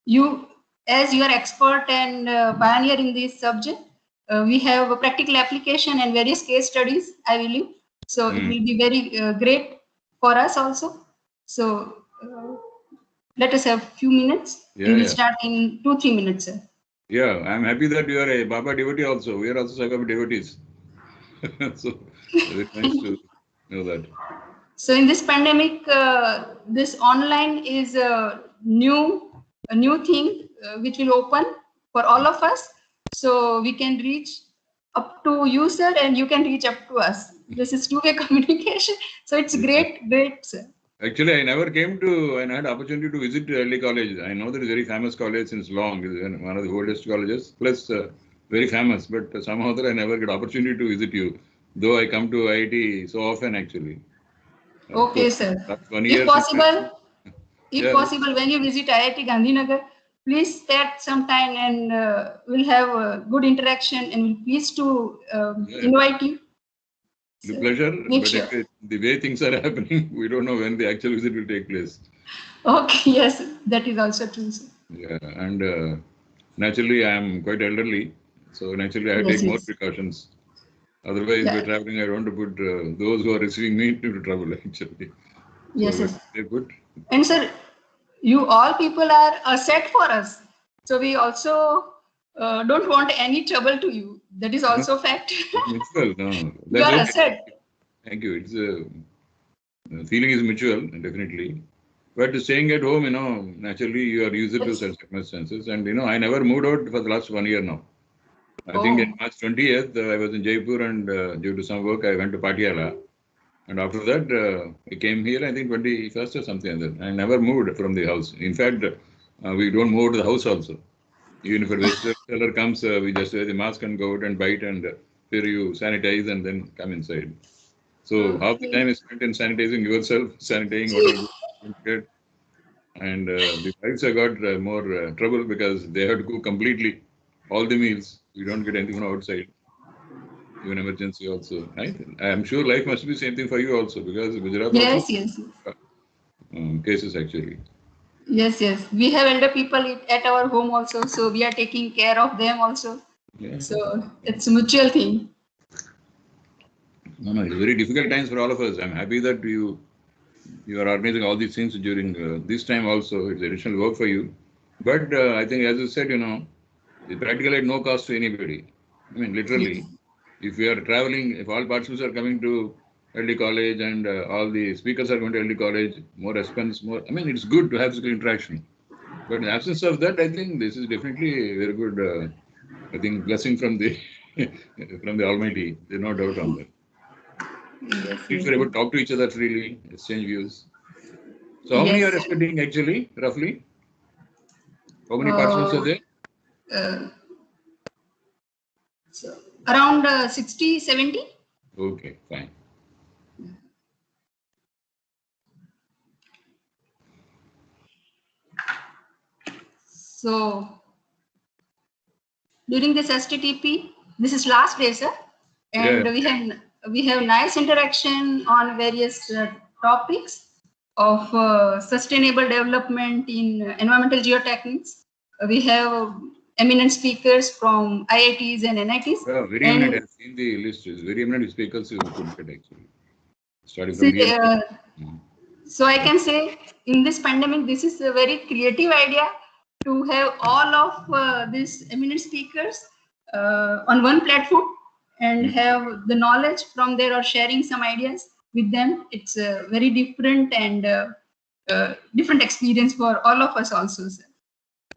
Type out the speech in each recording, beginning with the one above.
you, as you are expert and pioneer in this subject, we have a practical application and various case studies, I believe. So it will be very great for us also. So let us have few minutes. Yeah, We will yeah. start in 2-3 minutes, sir. Yeah, I'm happy that you are a Baba devotee also. We are also Sai Baba devotees. So very nice to know that. So in this pandemic, this online is a new thing which will open for all of us. So we can reach up to you, sir, and you can reach up to us. This is two-way communication. So it's Yeah. great, sir. Actually, I never came to, and I had opportunity to visit early college. I know there is a very famous college since long. It's one of the oldest colleges, plus very famous. But somehow that I never get opportunity to visit you, though I come to IIT so often actually. Of Okay, course, sir. last 1 year If since I possible, if yeah, possible, when you visit IIT Gandhinagar, please spare some time and we'll have a good interaction and we'll pleased to yeah, invite you. the So pleasure. make But sure. anyway, the way things are happening, we don't know when the actual visit will take place. Okay, yes, that is also true, sir. Yeah, and naturally, I am quite elderly, so naturally, I Yes, take more yes. precautions. Otherwise, by Yeah. traveling, I don't want to put those who are receiving me into trouble, actually. So, Yes, but yes. they put, And sir, you all people are a set for us. So we also don't want any trouble to you. That is no, also fact. it's mutual. No, You that's are a okay. set. Thank you. It's feeling is mutual, definitely. But staying at home, naturally, you are used to Yes. such circumstances. And, I never moved out for the last 1 year now. I think in Oh, March 20th, I was in Jaipur and due to some work, I went to Patiala. And after that, I came here, I think 21st or something like that. I never moved from the house. In fact, we don't move to the house also. Even if a vegetable seller comes, we just wear the mask and go out and bite and here you sanitize and then come inside. So half the time okay. is spent in sanitizing yourself, sanitizing whatever you get. And the wives have got more trouble because they have to cook completely all the meals. We don't get anything from outside, even emergency also. Right? I am sure life must be same thing for you also because Gujarat also Yes, yes, yes. cases actually. Yes, yes. We have elder people at our home also, so we are taking care of them also. Yeah. So it's a mutual thing. No, no, it's very difficult times for all of us. I'm happy that you are organizing all these things during this time also. It's additional work for you. But I think, as you said, it's practically at no cost to anybody. I mean, Yes. literally, if we are traveling, if all participants are coming to LD College and all the speakers are going to LD College, more expense, more. I mean, it's good to have physical interaction. But in the absence of that, I think this is definitely a very good, I think, blessing from the from the Almighty. There's no doubt on that. Yes, If yes, we're able yes. to talk to each other freely, exchange views. So, how many Yes. are expecting actually, roughly? How many participants are Uh, there? uh, so around 60, 70. Okay, fine. So during this STTP, this is last day, sir, Yeah, and we have nice interaction on various topics of sustainable development in environmental geotechnics. We have eminent speakers from IITs and NITs, yeah, very eminent. and I've seen the list. It's very eminent speakers you could get actually. Starting from see, BMC. Mm. so I can say in this pandemic, this is a very creative idea to have all of these eminent speakers on one platform and Mm. have the knowledge from there or sharing some ideas with them. It's a very different and different experience for all of us also, sir.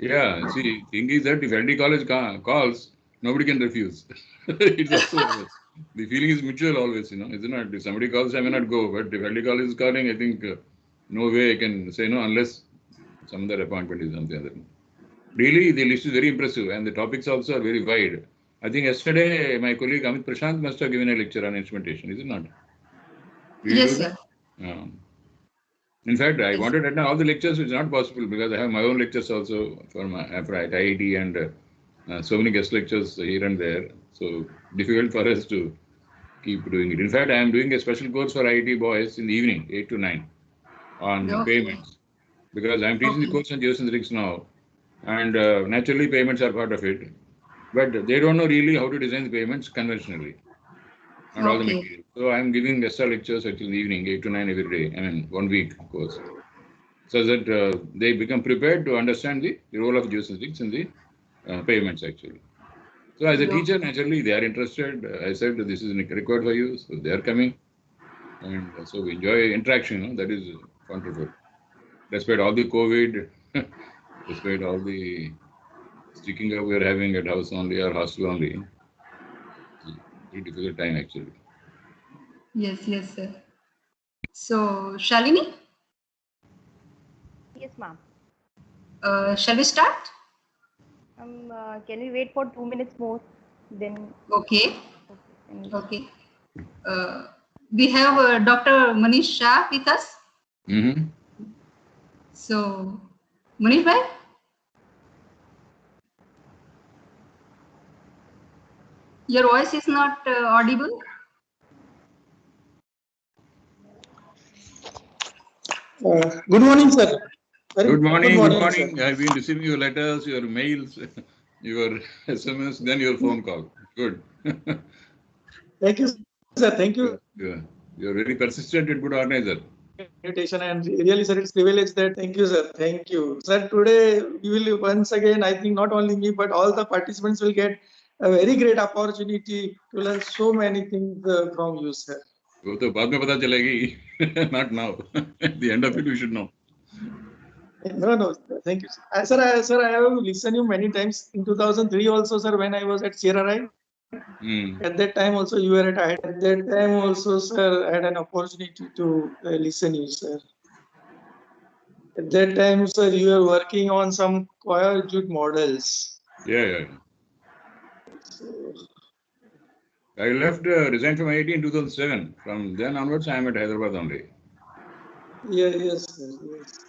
Yeah, see, thing is that if LD college calls, nobody can refuse. It's also the feeling is mutual always, isn't it? If somebody calls, I may not go, but if LD college is calling, I think no way I can say no unless some other appointment is something other. Really, the list is very impressive and the topics also are very wide. I think yesterday my colleague Amit Prashant must have given a lecture on instrumentation, is it not? Did you do Yes, that? sir. In fact, I Yes. wanted to attend all the lectures, which is not possible because I have my own lectures also for at IIT and so many guest lectures here and there. So difficult for us to keep doing it. In fact, I am doing a special course for IIT boys in the evening, 8 to 9, on Okay. payments because I am teaching the Okay. course on geosynthetics now. and naturally payments are part of it. But they don't know really how to design the payments conventionally and all the Okay. material. So I'm giving extra lectures actually in the evening, 8 to 9 every day. I mean, 1 week, of course, so that they become prepared to understand the role of geostatistics in the payments actually. So as a teacher, naturally, they are interested. I said, this is required for you. So they are coming. And so we enjoy interaction. That is wonderful. Despite all the COVID, despite all the sticking up we are having at house only or hostel only, it's a very difficult time actually. Yes, yes, sir. So, Shalini, Yes, ma'am. shall we start? Can we wait for 2 minutes more? Then. Okay. Okay. Okay. We have Dr. Manish Shah with us. Mm-hmm. So, Manish bhai? Your voice is not audible. Good morning, sir. Good morning. Good morning. Sir. I've been receiving your letters, your mails, your SMS, then your phone call. Good. Thank you, sir. Thank you. You're very persistent and good organizer. Invitation and really, sir, it's privilege that. Thank you, sir. Thank you, sir. Today we will once again. I think not only me but all the participants will get a very great opportunity to learn so many things from you, sir. वो तो बाद में पता चलेगी. Not now. At the end of it, we should know. No, thank you, sir. Sir, I have listened you many times in 2003 also, sir, when I was at CRRI. At that time also you were at IIT. At that time also, sir, I had an opportunity to listen you, sir. At that time, sir, you were working on some Coyajut models. Yeah. I left, resigned from IIT in 2007. From then onwards, I am at Hyderabad only. Yeah, yes, sir. Yes.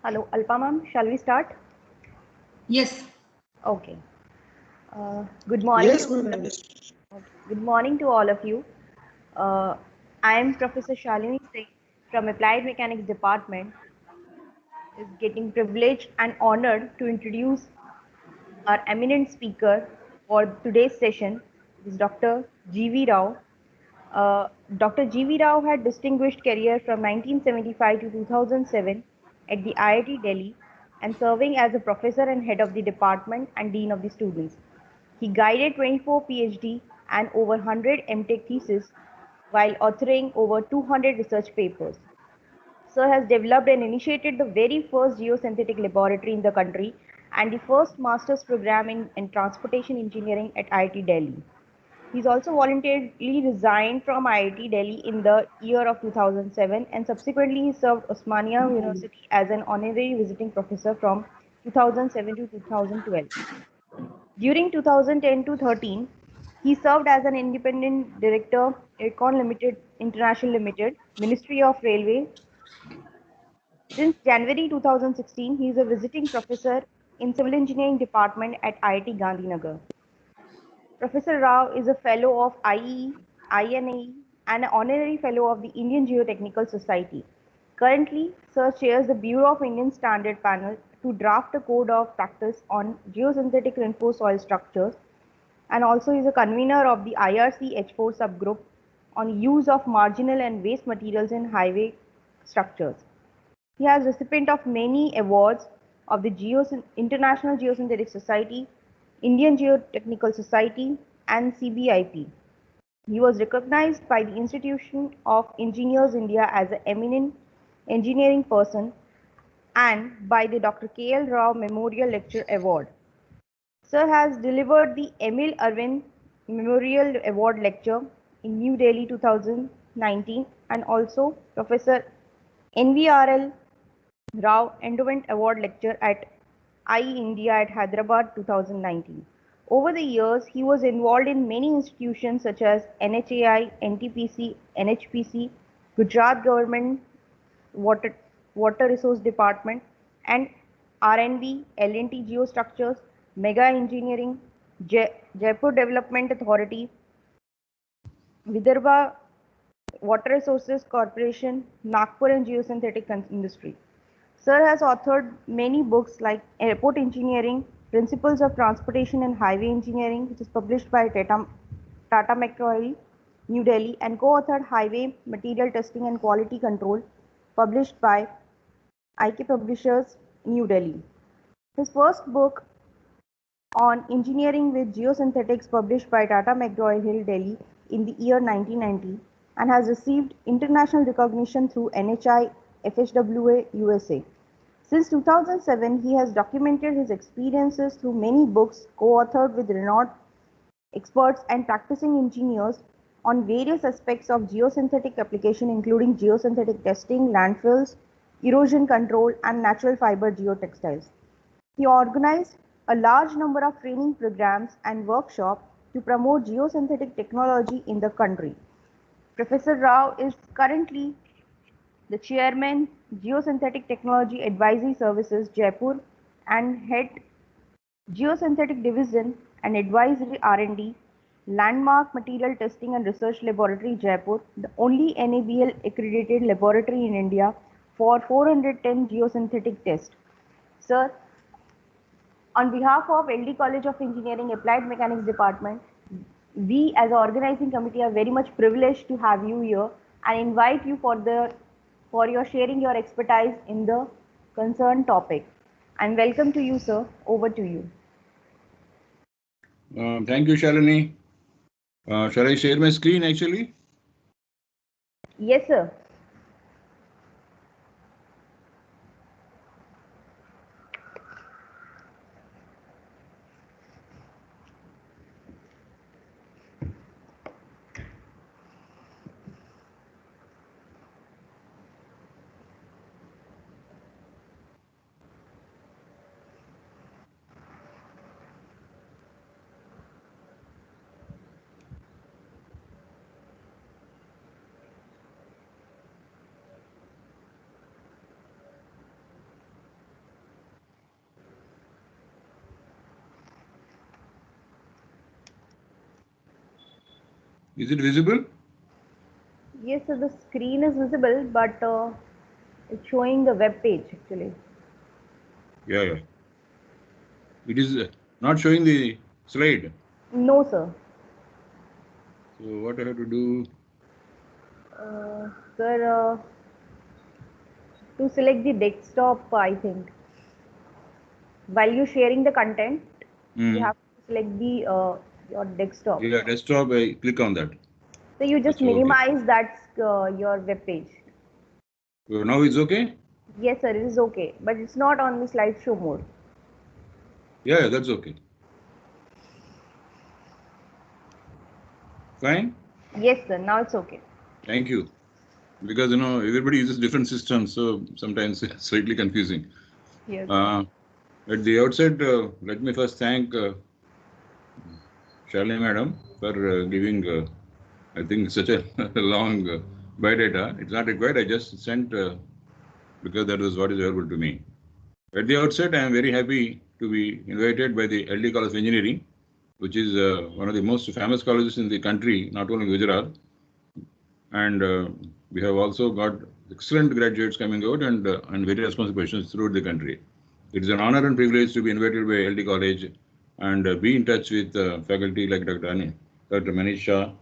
Hello, Alpa ma'am. Shall we start? Yes. Okay. Good morning. Yes, ma'am. Good morning to all of you. I am Professor Shalini Singh from Applied Mechanics Department. Is getting privileged and honored to introduce our eminent speaker for today's session. Is Dr. G.V. Rao. Dr. G.V. Rao had distinguished career from 1975 to 2007 at the IIT Delhi and serving as a professor and head of the department and dean of the students. He guided 24 PhD and over 100 MTech theses while authoring over 200 research papers. Sir has developed and initiated the very first geosynthetic laboratory in the country and the first master's program in transportation engineering at IIT Delhi. He's also voluntarily resigned from IIT Delhi in the year of 2007 and subsequently he served Osmania University as an honorary visiting professor from 2007 to 2012. During 2010 to 13, he served as an independent director, Econ Limited International Limited, Ministry of Railway. Since January 2016, he is a visiting professor in Civil Engineering Department at IIT Gandhinagar. Professor Rao is a fellow of IEE, INAE, and an honorary fellow of the Indian Geotechnical Society. Currently, Sir chairs the Bureau of Indian Standard Panel to draft a code of practice on geosynthetic reinforced soil structures, and also is a convener of the IRC H4 subgroup on use of marginal and waste materials in highway structures. He has recipient of many awards of the International Geosynthetic Society, Indian Geotechnical Society, and CBIP. He was recognized by the Institution of Engineers India as an eminent engineering person and by the Dr. K.L. Rao Memorial Lecture Award. Sir has delivered the Emil Arvind Memorial Award Lecture in New Delhi 2000 2019, and also Professor NVRL Rao Endowment Award Lecture at IE India at Hyderabad 2019. Over the years, he was involved in many institutions such as NHAI, NTPC, NHPC, Gujarat Government Water Resource Department, and R&D, L&T Geostructures, Mega Engineering, Jaipur Development Authority, Vidarbha Water Resources Corporation, Nagpur and Geosynthetic Industry. Sir has authored many books like Airport Engineering, Principles of Transportation and Highway Engineering, which is published by Tata McCrory, New Delhi, and co-authored Highway Material Testing and Quality Control, published by IK Publishers, New Delhi. His first book on engineering with geosynthetics, published by Tata McGraw Hill, Delhi, in the year 1990, and has received international recognition through NHI, FHWA, USA. Since 2007, he has documented his experiences through many books co-authored with renowned experts and practicing engineers on various aspects of geosynthetic application, including geosynthetic testing, landfills, erosion control, and natural fiber geotextiles. He organized a large number of training programs and workshops to promote geosynthetic technology in the country. Professor Rao is currently the Chairman, Geosynthetic Technology Advisory Services, Jaipur, and Head Geosynthetic Division and Advisory R&D, Landmark Material Testing and Research Laboratory, Jaipur, the only NABL accredited laboratory in India for 410 geosynthetic tests. Sir, on behalf of LD College of Engineering, Applied Mechanics Department, we as an organizing committee are very much privileged to have you here and invite you for your sharing your expertise in the concerned topic. And welcome to you, sir. Over to you. Thank you, Shalini. Shall I share my screen actually? Yes, sir. Is it visible? Yes, sir. The screen is visible, but it's showing the web page actually. Yeah. It is not showing the slide. No, sir. So what I have to do? Sir, to select the desktop, I think. While you're sharing the content, you have to select the your desktop. Yeah, desktop. I click on that. So you just minimize that your web page. So now it's okay? Yes, sir. It is okay, but it's not on the slideshow mode. Yeah, that's okay. Fine? Yes, sir. Now it's okay. Thank you. Because everybody uses different systems, so sometimes it's slightly confusing. Yes. At the outset, let me first thank Shalini Madam for giving, I think, such a long biodata. It's not required. I just sent because that was what is available to me. At the outset, I am very happy to be invited by the LD College of Engineering, which is one of the most famous colleges in the country, not only Gujarat. And we have also got excellent graduates coming out and very responsible positions throughout the country. It is an honor and privilege to be invited by LD College and be in touch with faculty like Dr. Manish Shah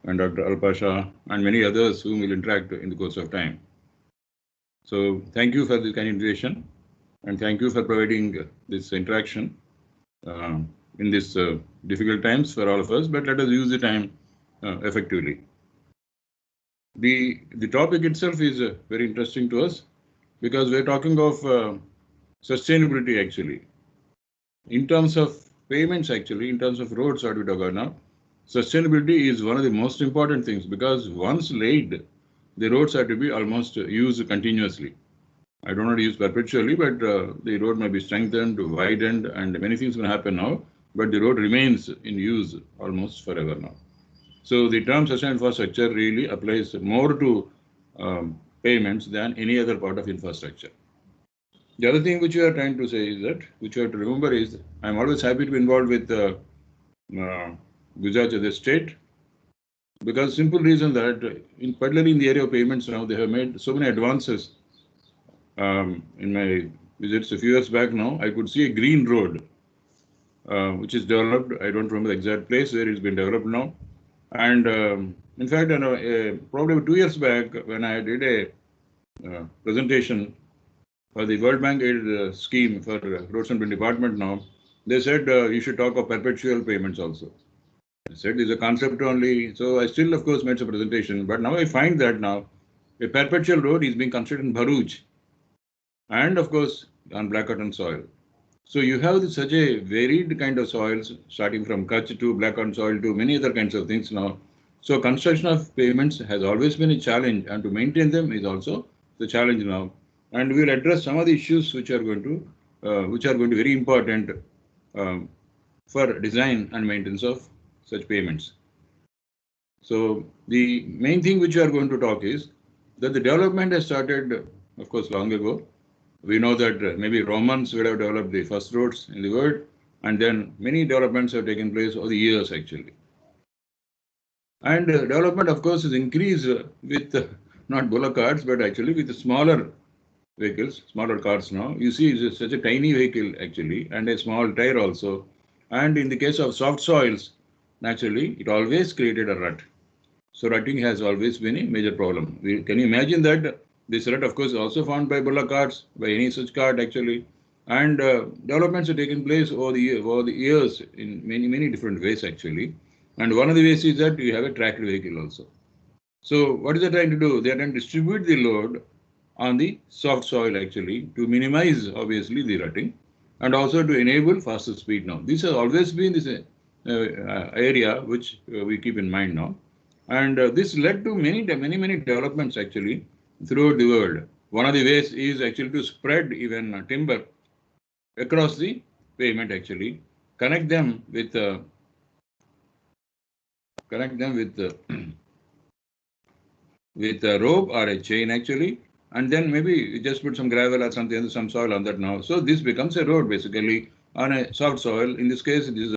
and Dr. Alpa Shah and many others whom will interact in the course of time. So thank you for this kind invitation and thank you for providing this interaction in these difficult times for all of us, but let us use the time effectively. The topic itself is very interesting to us because we're talking of sustainability actually. In terms of payments actually, in terms of roads, what we talk about now, sustainability is one of the most important things, because once laid, the roads have to be almost used continuously. I don't want to use perpetually, but the road may be strengthened, widened, and many things will happen now, but the road remains in use almost forever now. So the term sustainable infrastructure really applies more to payments than any other part of infrastructure. The other thing which you are trying to say is that, which you have to remember is, I'm always happy to be involved with Gujarat as a state, because simple reason that, particularly in the area of payments now, they have made so many advances. In my visits a few years back now, I could see a green road, which is developed. I don't remember the exact place where it's been developed now. And in fact, probably 2 years back, when I did a presentation for the World Bank aid scheme for Roads and Bridge Department now, they said you should talk of perpetual payments also. I said it's a concept only. So I still, of course, made some presentation. But now I find that now a perpetual road is being constructed in Bharuch, and of course on black cotton soil. So you have such a varied kind of soils, starting from Kutch to black cotton soil to many other kinds of things now. So construction of payments has always been a challenge, and to maintain them is also the challenge now. And we will address some of the issues which are going to be very important for design and maintenance of such payments. So the main thing which we are going to talk is that the development has started, of course, long ago. We know that maybe Romans would have developed the first roads in the world, and then many developments have taken place over the years actually. And development, of course, is increased with not bullock carts, but actually with the smaller vehicles, smaller cars now. You see, it's such a tiny vehicle actually, and a small tire also. And in the case of soft soils, naturally, it always created a rut. So rutting has always been a major problem. Can you imagine that? This rut, of course, is also found by bullock carts, by any such cart actually. And developments have taken place over the years in many different ways actually. And one of the ways is that you have a tracked vehicle also. So what is they trying to do? They are trying to distribute the load on the soft soil actually, to minimize obviously the rutting, and also to enable faster speed now. This has always been this area which we keep in mind now. And this led to many developments actually throughout the world. One of the ways is actually to spread even timber across the pavement actually, connect them with with a rope or a chain actually, and then maybe you just put some gravel or something, some soil on that now. So this becomes a road basically on a soft soil. In this case, this is